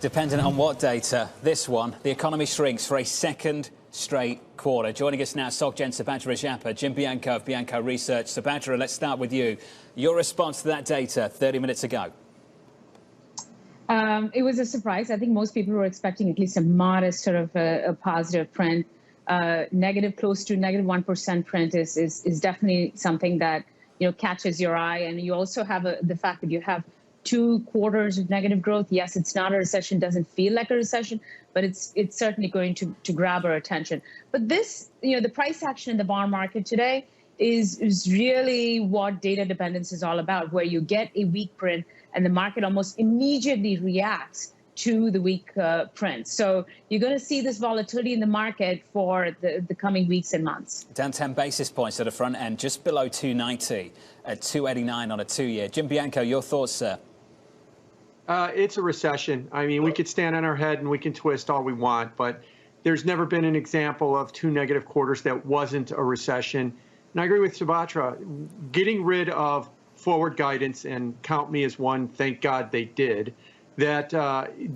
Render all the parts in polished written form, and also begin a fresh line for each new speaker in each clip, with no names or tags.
Dependent on what data? This one, the economy shrinks for a second straight quarter. Joining us now, SocGen Subhadra Rajappa, Jim Bianco of Bianco Research. Subhadra, let's start with you. Your response to that data 30 minutes ago.
It was a surprise. I think most people were expecting at least a modest sort of a positive print. Negative, close to negative 1% print is definitely something that, you know, catches your eye. And you also have the fact that you have 2 quarters of negative growth. Yes, it's not a recession, doesn't feel like a recession, but it's certainly going to grab our attention. But this, you know, the price action in the bond market today is really what data dependence is all about, where you get a weak print and the market almost immediately reacts to the weak print. So you're going to see this volatility in the market for the coming weeks and months.
Down 10 basis points at the front end, just below 290 at 289 on a 2-year. Jim Bianco, your thoughts, sir?
It's a recession. I mean, we could stand on our head and we can twist all we want, but there's never been an example of 2 negative quarters that wasn't a recession. And I agree with Subhadra. Getting rid of forward guidance, and count me as one, thank God they did, that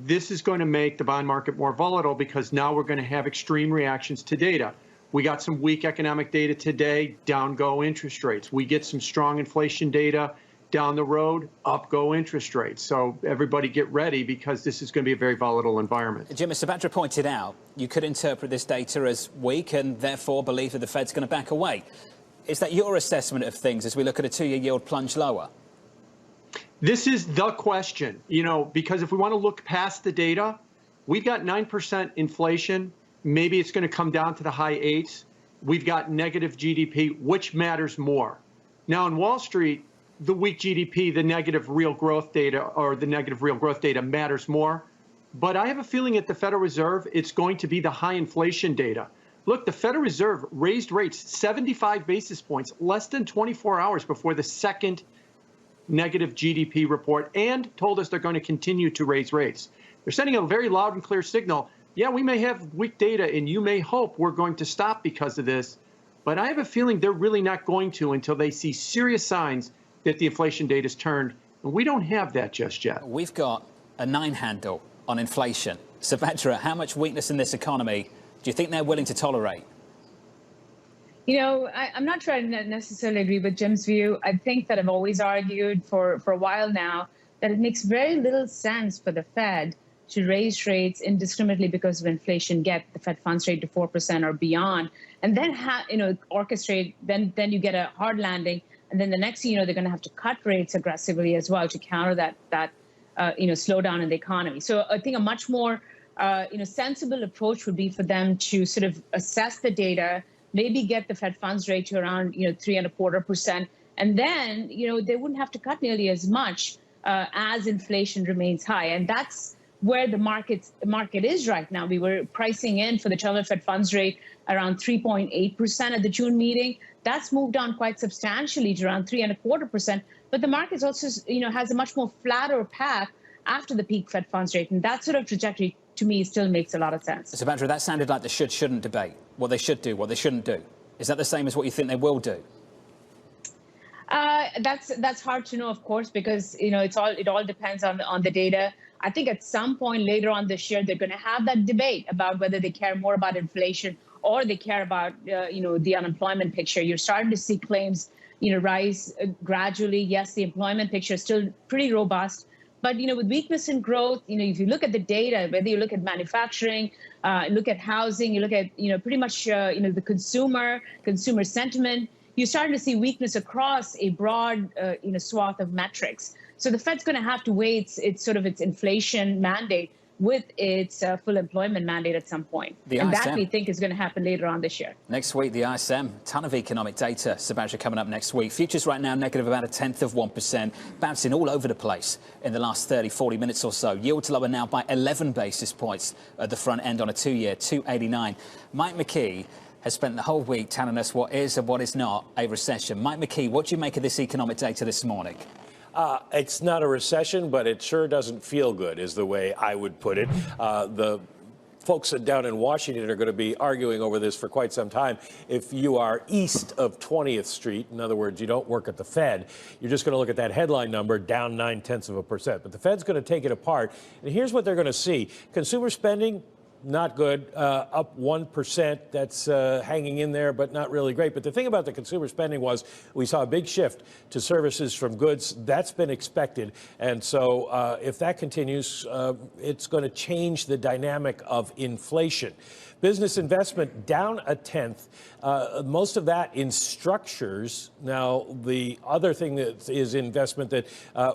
this is going to make the bond market more volatile because now we're going to have extreme reactions to data. We got some weak economic data today, down go interest rates. We get some strong inflation data down the road, up go interest rates. So everybody get ready because this is going to be a very volatile environment.
Jim, as Subhadra pointed out, you could interpret this data as weak and therefore believe that the Fed's going to back away. Is that your assessment of things as we look at a 2-year yield plunge lower?
This is the question, you know, because if we want to look past the data, we've got 9% inflation. Maybe it's going to come down to the high 8s. We've got negative GDP, which matters more. Now, in Wall Street, the weak GDP, the negative real growth data matters more. But I have a feeling at the Federal Reserve, it's going to be the high inflation data. Look, the Federal Reserve raised rates 75 basis points less than 24 hours before the second negative GDP report and told us they're going to continue to raise rates. They're sending a very loud and clear signal. Yeah, we may have weak data and you may hope we're going to stop because of this. But I have a feeling they're really not going to until they see serious signs that the inflation data's turned. And we don't have that just yet.
We've got a 9 handle on inflation. Subhadra, how much weakness in this economy do you think they're willing to tolerate?
You know, I'm not sure I necessarily agree with Jim's view. I think that I've always argued for a while now that it makes very little sense for the Fed to raise rates indiscriminately because of inflation, get the Fed funds rate to 4% or beyond, and then orchestrate. Then you get a hard landing, and then the next thing you know, they're going to have to cut rates aggressively as well to counter that slowdown in the economy. So I think a much more sensible approach would be for them to sort of assess the data, maybe get the Fed funds rate to around 3.25%, and then they wouldn't have to cut nearly as much as inflation remains high, and that's where the market is right now. We were pricing in for the 10-year Fed funds rate around 3.8% at the June meeting. That's moved on quite substantially to around 3.25%. But the market also, has a much more flatter path after the peak Fed funds rate, and that sort of trajectory to me still makes a lot of sense.
Subhadra, that sounded like the shouldn't debate. What they should do, what they shouldn't do. Is that the same as what you think they will do?
That's hard to know, of course, because it all depends on the data. I think at some point later on this year, they're going to have that debate about whether they care more about inflation or they care about the unemployment picture. You're starting to see claims rise gradually. Yes, the employment picture is still pretty robust, but with weakness in growth, if you look at the data, whether you look at manufacturing, look at housing, you look at pretty much the consumer sentiment, you're starting to see weakness across a broad swath of metrics. So the Fed's going to have to weigh its inflation mandate with its full employment mandate at some point. And that we think is going to happen later on this year.
Next week, the ISM, ton of economic data, Subhadra, coming up next week. Futures right now negative about 0.1%, bouncing all over the place in the last 30, 40 minutes or so. Yields lower now by 11 basis points at the front end on a 2-year, 289. Mike McKee has spent the whole week telling us what is and what is not a recession. Mike McKee, what do you make of this economic data this morning?
It's not a recession, but it sure doesn't feel good, is the way I would put it. The folks down in Washington are going to be arguing over this for quite some time. If you are east of 20th Street, in other words, you don't work at the Fed, you're just going to look at that headline number down 0.9%. But the Fed's going to take it apart. And here's what they're going to see. Consumer spending, not good, up 1%. That's hanging in there, but not really great. But the thing about the consumer spending was we saw a big shift to services from goods. That's been expected. And so if that continues, it's going to change the dynamic of inflation. Business investment down 0.1%. Most of that in structures. Now, the other thing that is investment that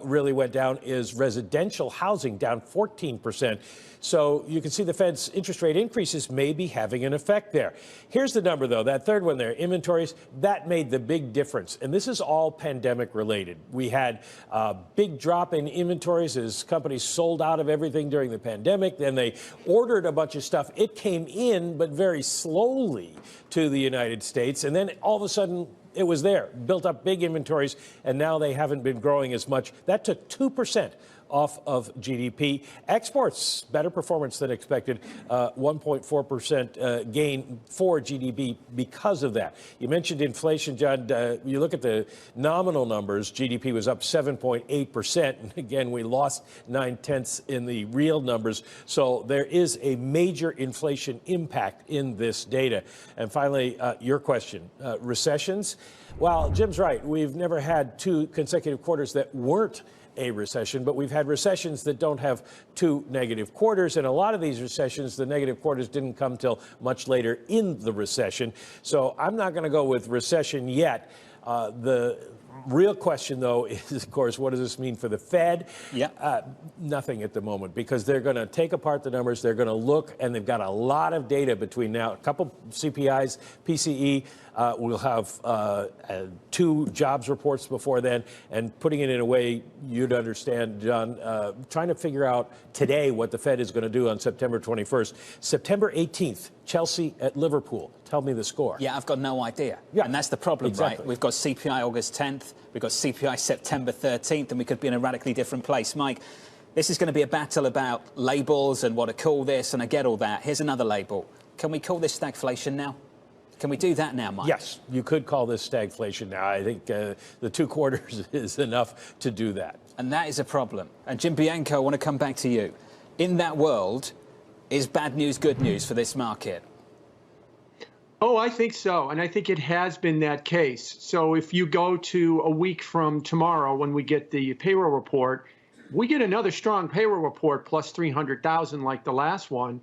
really went down is residential housing, down 14%. So you can see the Fed's interest rate increases may be having an effect there. Here's the number, though, that third one there, inventories, that made the big difference. And this is all pandemic related. We had a big drop in inventories as companies sold out of everything during the pandemic. Then they ordered a bunch of stuff. It came in, but very slowly to the United States. And then all of a sudden, it was there, built up big inventories, and now they haven't been growing as much. That took 2% off of GDP. Exports, better performance than expected, 1.4% gain for GDP because of that. You mentioned inflation, John. You look at the nominal numbers, GDP was up 7.8%. And again, we lost 0.9 in the real numbers. So there is a major inflation impact in this data. And finally, your question, recessions. Well, Jim's right. We've never had 2 consecutive quarters that weren't a recession, but we've had recessions that don't have 2 negative quarters. And a lot of these recessions, the negative quarters didn't come till much later in the recession. So I'm not going to go with recession yet. The real question, though, is, of course, what does this mean for the Fed?
Yeah.
Nothing at the moment, because they're going to take apart the numbers. They're going to look, and they've got a lot of data between now. A couple CPIs, PCE. We'll have 2 jobs reports before then, and putting it in a way you'd understand, John, trying to figure out today what the Fed is going to do on September 21st. September 18th, Chelsea at Liverpool. Tell me the score.
Yeah, I've got no idea.
Yeah,
and that's the problem,
exactly.
right? We've got CPI August 10th, we've got CPI September 13th, and we could be in a radically different place. Mike, this is going to be a battle about labels and what to call this, and I get all that. Here's another label. Can we call this stagflation now? Can we do that now, Mike?
Yes, you could call this stagflation now. I think the 2 quarters is enough to do that.
And that is a problem. And Jim Bianco, I want to come back to you. In that world, is bad news good news for this market?
Oh, I think so. And I think it has been that case. So if you go to a week from tomorrow when we get the payroll report, we get another strong payroll report plus 300,000 like the last one.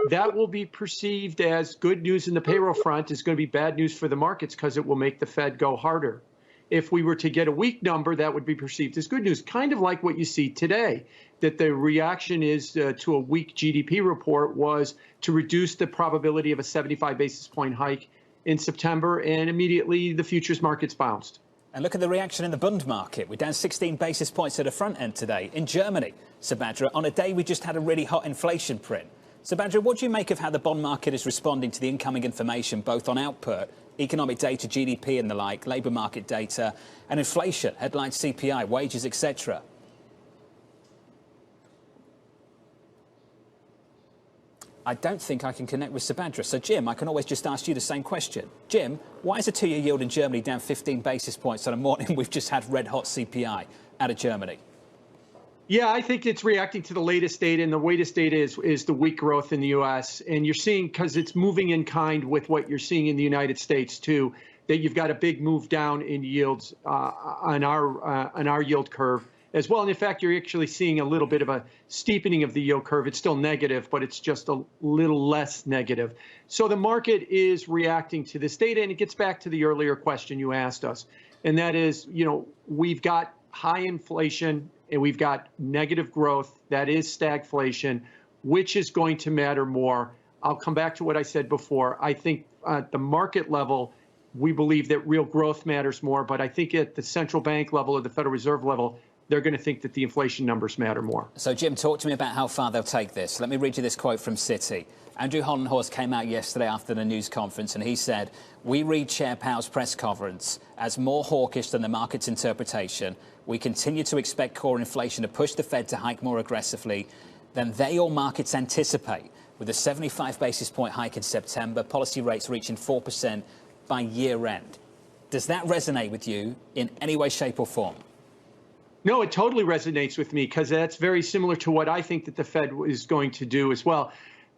That will be perceived as good news in the payroll front is going to be bad news for the markets because it will make the Fed go harder. If we were to get a weak number, that would be perceived as good news, kind of like what you see today, that the reaction is to a weak GDP report was to reduce the probability of a 75 basis point hike in September, and immediately the futures markets bounced.
And look at the reaction in the bond market. We're down 16 basis points at the front end today. In Germany, Sabadra, on a day we just had a really hot inflation print. Sabadra, what do you make of how the bond market is responding to the incoming information, both on output, economic data, GDP and the like, labour market data, and inflation, headline CPI, wages, etc.? I don't think I can connect with Sabadra. So, Jim, I can always just ask you the same question. Jim, why is a 2-year yield in Germany down 15 basis points on a morning we've just had red-hot CPI out of Germany?
Yeah, I think it's reacting to the latest data, and the latest data is the weak growth in the U.S. And you're seeing, because it's moving in kind with what you're seeing in the United States too, that you've got a big move down in yields on our yield curve as well. And in fact, you're actually seeing a little bit of a steepening of the yield curve. It's still negative, but it's just a little less negative. So the market is reacting to this data, and it gets back to the earlier question you asked us, and that is, we've got high inflation and we've got negative growth. That is stagflation. Which is going to matter more? I'll come back to what I said before. I think at the market level, we believe that real growth matters more. But I think at the central bank level or the Federal Reserve level, they're going to think that the inflation numbers matter more.
So, Jim, talk to me about how far they'll take this. Let me read you this quote from Citi. Andrew Hollenhorst came out yesterday after the news conference, and he said, "We read Chair Powell's press conference as more hawkish than the market's interpretation. We continue to expect core inflation to push the Fed to hike more aggressively than they or markets anticipate. with a 75 basis point hike in September, policy rates reaching 4% by year end. Does that resonate with you in any way, shape or form?
No, it totally resonates with me because that's very similar to what I think that the Fed is going to do as well.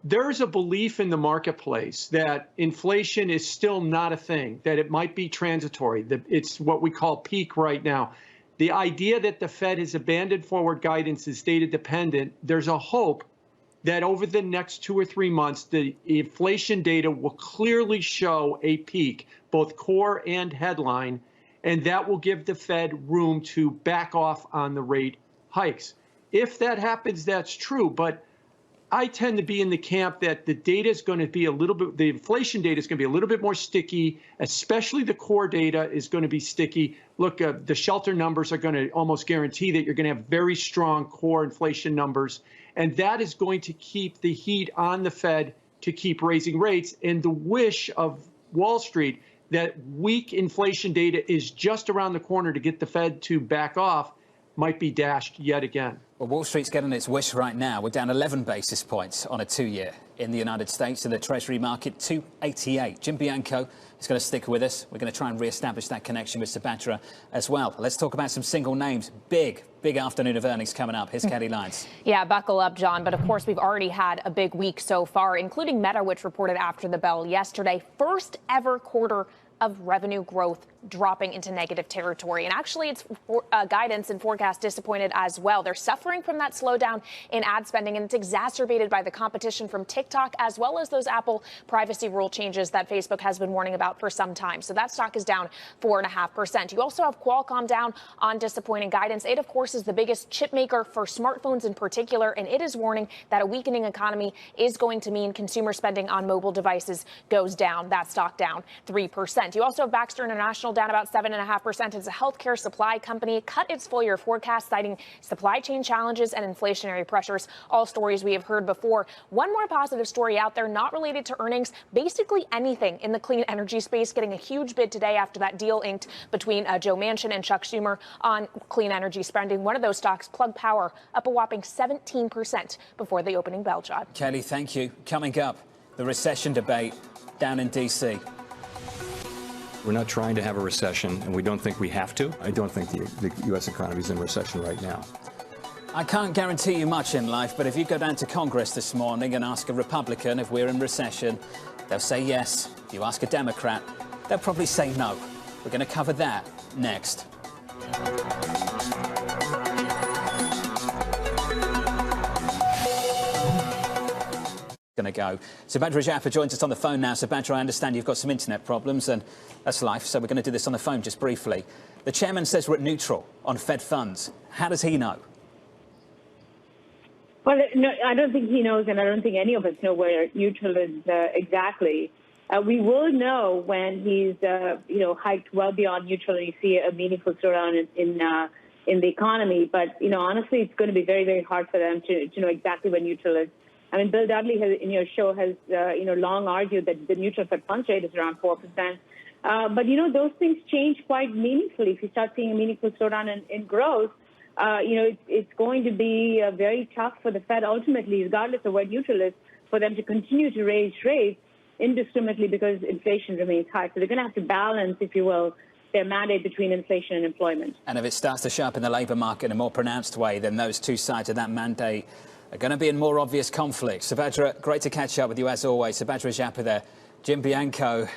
There's a belief in the marketplace that inflation is still not a thing, that it might be transitory. It's what we call peak right now. The idea that the Fed has abandoned forward guidance is data dependent. There's a hope that over the next 2 or 3 months, the inflation data will clearly show a peak, both core and headline, and that will give the Fed room to back off on the rate hikes. If that happens, that's true. But I tend to be in the camp that the data is going to be the inflation data is going to be a little bit more sticky, especially the core data is going to be sticky. Look, the shelter numbers are going to almost guarantee that you're going to have very strong core inflation numbers. And that is going to keep the heat on the Fed to keep raising rates. And the wish of Wall Street that weak inflation data is just around the corner to get the Fed to back off might be dashed yet again.
Well, Wall Street's getting its wish right now. We're down 11 basis points on a 2-year in the United States, and the Treasury market 288. Jim Bianco is going to stick with us. We're going to try and re-establish that connection with Subhadra as well. Let's talk about some single names. Big afternoon of earnings coming up. Here's Kelly Lyons.
Yeah, buckle up, John. But of course, we've already had a big week so far, including Meta, which reported after the bell yesterday. First ever quarter of revenue growth dropping into negative territory. And actually, its guidance and forecast disappointed as well. They're suffering from that slowdown in ad spending, and it's exacerbated by the competition from TikTok, as well as those Apple privacy rule changes that Facebook has been warning about for some time. So that stock is down 4.5%. You also have Qualcomm down on disappointing guidance. It, of course, is the biggest chip maker for smartphones in particular, and it is warning that a weakening economy is going to mean consumer spending on mobile devices goes down. That stock down 3%. You also have Baxter International down about 7.5%. It's a healthcare supply company, cut its full year forecast, citing supply chain challenges and inflationary pressures. All stories we have heard before. One more positive story out there, not related to earnings, basically anything in the clean energy space, getting a huge bid today after that deal inked between Joe Manchin and Chuck Schumer on clean energy spending. One of those stocks, Plug Power, up a whopping 17% before the opening bell, John.
Kelly, thank you. Coming up, the recession debate down in D.C.
We're not trying to have a recession, and we don't think we have to. I don't think the U.S. economy is in recession right now.
I can't guarantee you much in life, but if you go down to Congress this morning and ask a Republican if we're in recession, they'll say yes. If you ask a Democrat, they'll probably say no. We're going to cover that next. Going to go. Subhadra Japa joins us on the phone now. Subhadra, I understand you've got some internet problems, and that's life, so we're going to do this on the phone just briefly. The chairman says we're at neutral on Fed funds. How does he know?
Well, no, I don't think he knows, and I don't think any of us know where neutral is exactly. We will know when he's, hiked well beyond neutral and you see a meaningful slowdown in the economy. But, honestly, it's going to be very, very hard for them to know exactly where neutral is. I mean, Bill Dudley has, in your show has, long argued that the neutral Fed funds rate is around 4%. But, those things change quite meaningfully. If you start seeing a meaningful slowdown in growth, it's going to be very tough for the Fed ultimately, regardless of where neutral is, for them to continue to raise rates indiscriminately because inflation remains high. So they're going to have to balance, if you will, their mandate between inflation and employment.
And if it starts to show up in the labour market in a more pronounced way, then those two sides of that mandate are going to be in more obvious conflict. Subhadra, great to catch up with you as always. Subhadra Japa there. Jim Bianco.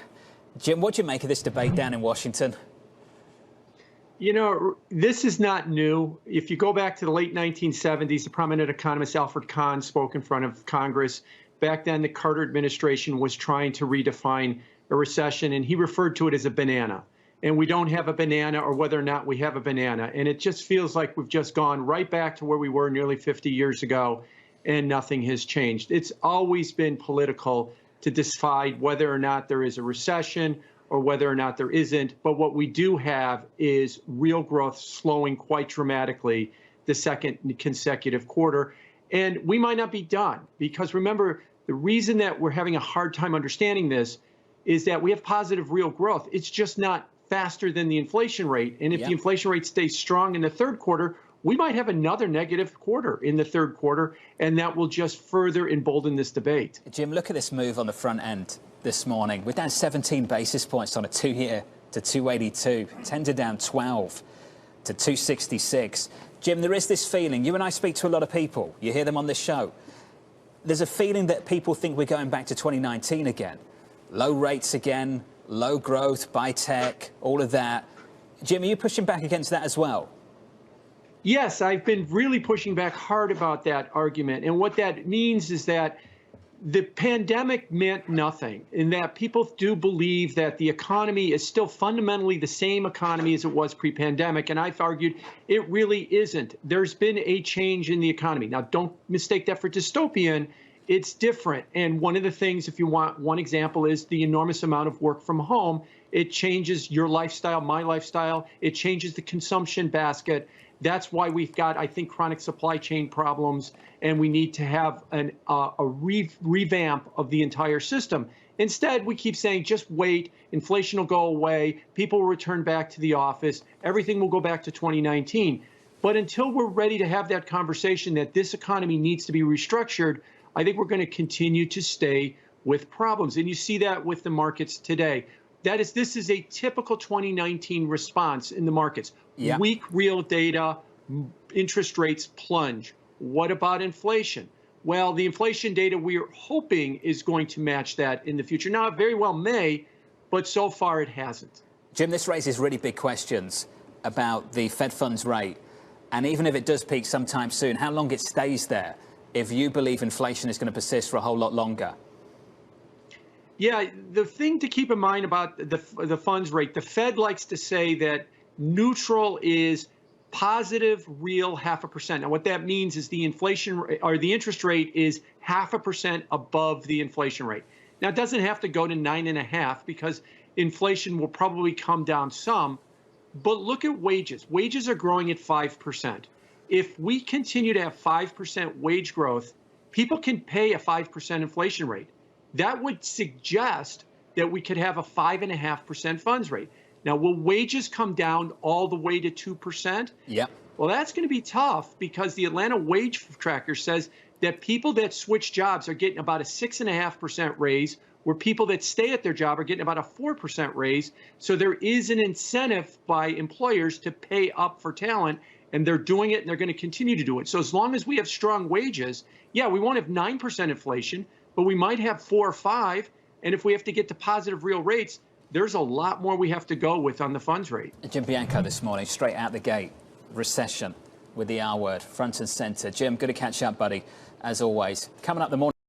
Jim, what do you make of this debate down in Washington?
This is not new. If you go back to the late 1970s, the prominent economist Alfred Kahn spoke in front of Congress. Back then, the Carter administration was trying to redefine a recession, and he referred to it as a banana. And we don't have a banana, or whether or not we have a banana. And it just feels like we've just gone right back to where we were nearly 50 years ago, and nothing has changed. It's always been political to decide whether or not there is a recession or whether or not there isn't. But what we do have is real growth slowing quite dramatically the second consecutive quarter. And we might not be done, because remember, the reason that we're having a hard time understanding this is that we have positive real growth. It's just not faster than the inflation rate. And if the inflation rate stays strong in the third quarter, we might have another negative quarter in the third quarter, and that will just further embolden this debate.
Jim, look at this move on the front end this morning. We're down 17 basis points on a 2-year to 282, 10-year down 12 to 266. Jim, there is this feeling, you and I speak to a lot of people, you hear them on this show. There's a feeling that people think we're going back to 2019 again. Low rates again, low growth, buy tech, all of that. Jim, are you pushing back against that as well?
Yes, I've been really pushing back hard about that argument. And what that means is that the pandemic meant nothing, in that people do believe that the economy is still fundamentally the same economy as it was pre-pandemic. And I've argued it really isn't. There's been a change in the economy. Now, don't mistake that for dystopian. It's different. And one of the things, if you want one example, is the enormous amount of work from home. It changes your lifestyle, my lifestyle. It changes the consumption basket. That's why we've got, I think, chronic supply chain problems, and we need to have a revamp of the entire system. Instead, we keep saying, just wait, inflation will go away, people will return back to the office, everything will go back to 2019. But until we're ready to have that conversation that this economy needs to be restructured, I think we're going to continue to stay with problems. And you see that with the markets today. This is a typical 2019 response in the markets.
Yeah.
Weak real data, interest rates plunge. What about inflation? Well, the inflation data we're hoping is going to match that in the future. Now, it very well may, but so far it hasn't.
Jim, this raises really big questions about the Fed funds rate. And even if it does peak sometime soon, how long it stays there if you believe inflation is going to persist for a whole lot longer?
Yeah, the thing to keep in mind about the funds rate, the Fed likes to say that neutral is positive real 0.5%. Now, what that means is the inflation or the interest rate is 0.5% above the inflation rate. Now, it doesn't have to go to 9.5 because inflation will probably come down some. But look at wages. Wages are growing at 5%. If we continue to have 5% wage growth, people can pay a 5% inflation rate. That would suggest that we could have a 5.5% funds rate. Now, will wages come down all the way to 2%?
Yeah.
Well, that's going to be tough because the Atlanta Wage Tracker says that people that switch jobs are getting about a 6.5% raise, where people that stay at their job are getting about a 4% raise. So there is an incentive by employers to pay up for talent, and they're doing it, and they're going to continue to do it. So as long as we have strong wages, yeah, we won't have 9% inflation, but we might have 4 or 5. And if we have to get to positive real rates, there's a lot more we have to go with on the funds rate.
Jim Bianco this morning, straight out the gate, recession with the R word, front and center. Jim, good to catch up, buddy, as always. Coming up the morning.